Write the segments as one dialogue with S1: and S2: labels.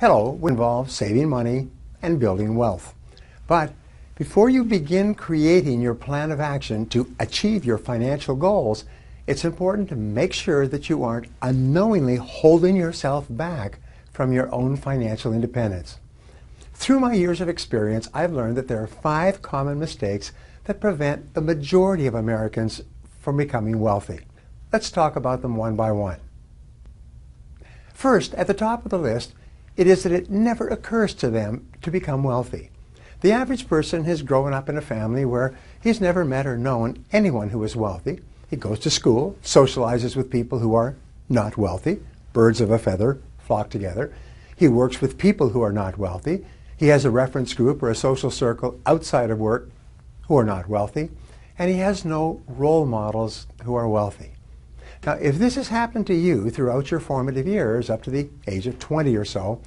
S1: Hello, which involves saving money and building wealth. But before you begin creating your plan of action to achieve your financial goals, it's important to make sure that you aren't unknowingly holding yourself back from your own financial independence. Through my years of experience, I've learned that there are 5 common mistakes that prevent the majority of Americans from becoming wealthy. Let's talk about them one by one. First, at the top of the list, it is that it never occurs to them to become wealthy. The average person has grown up in a family where he's never met or known anyone who is wealthy. He goes to school, socializes with people who are not wealthy. Birds of a feather flock together. He works with people who are not wealthy. He has a reference group or a social circle outside of work who are not wealthy. And he has no role models who are wealthy. Now, if this has happened to you throughout your formative years, up to the age of 20 or so,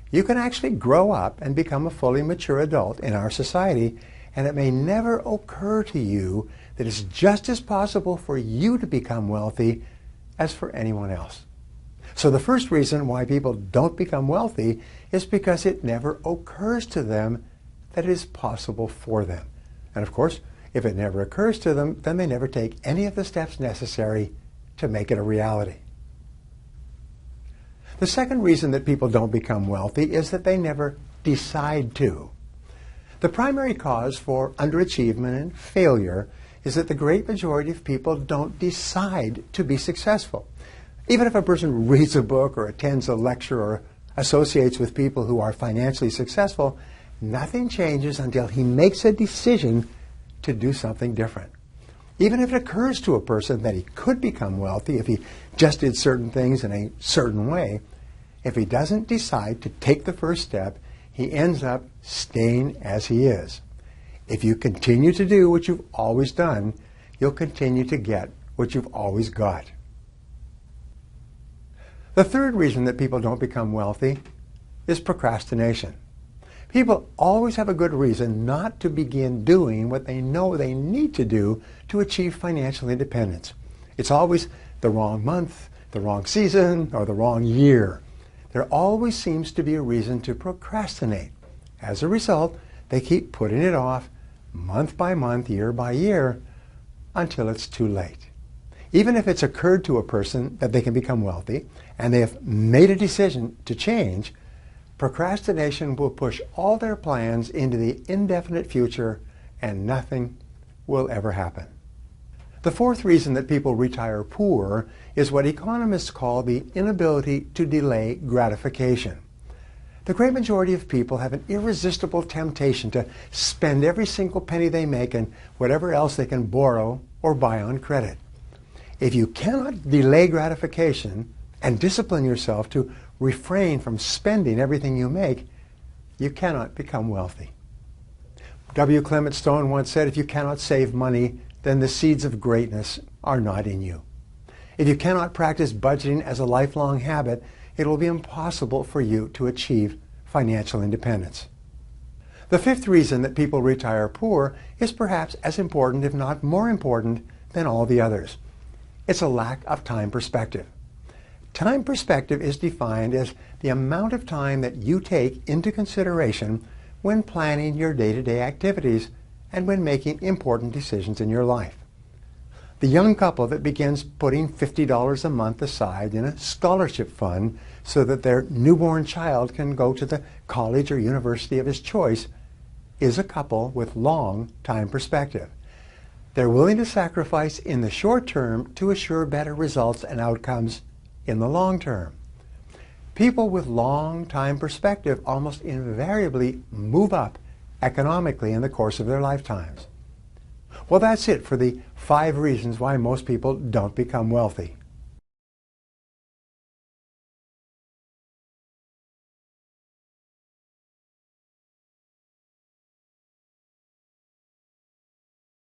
S1: you can actually grow up and become a fully mature adult in our society, and it may never occur to you that it's just as possible for you to become wealthy as for anyone else. So the first reason why people don't become wealthy is because it never occurs to them that it is possible for them. And of course, if it never occurs to them, then they never take any of the steps necessary to make it a reality. The second reason that people don't become wealthy is that they never decide to. The primary cause for underachievement and failure is that the great majority of people don't decide to be successful. Even if a person reads a book or attends a lecture or associates with people who are financially successful, nothing changes until he makes a decision to do something different. Even if it occurs to a person that he could become wealthy if he just did certain things in a certain way, if he doesn't decide to take the first step, he ends up staying as he is. If you continue to do what you've always done, you'll continue to get what you've always got. The third reason that people don't become wealthy is procrastination. People always have a good reason not to begin doing what they know they need to do to achieve financial independence. It's always the wrong month, the wrong season, or the wrong year. There always seems to be a reason to procrastinate. As a result, they keep putting it off month by month, year by year, until it's too late. Even if it's occurred to a person that they can become wealthy, and they have made a decision to change, procrastination will push all their plans into the indefinite future, and nothing will ever happen. The fourth reason that people retire poor is what economists call the inability to delay gratification. The great majority of people have an irresistible temptation to spend every single penny they make and whatever else they can borrow or buy on credit. If you cannot delay gratification and discipline yourself to refrain from spending everything you make, you cannot become wealthy. W. Clement Stone once said, if you cannot save money, then the seeds of greatness are not in you. If you cannot practice budgeting as a lifelong habit, it will be impossible for you to achieve financial independence. The fifth reason that people retire poor is perhaps as important, if not more important, than all the others. It's a lack of time perspective. Time perspective is defined as the amount of time that you take into consideration when planning your day-to-day activities and when making important decisions in your life. The young couple that begins putting $50 a month aside in a scholarship fund so that their newborn child can go to the college or university of his choice is a couple with long time perspective. They're willing to sacrifice in the short term to assure better results and outcomes in the long term. People with long time perspective almost invariably move up economically in the course of their lifetimes. Well, that's it for the 5 reasons why most people don't become wealthy.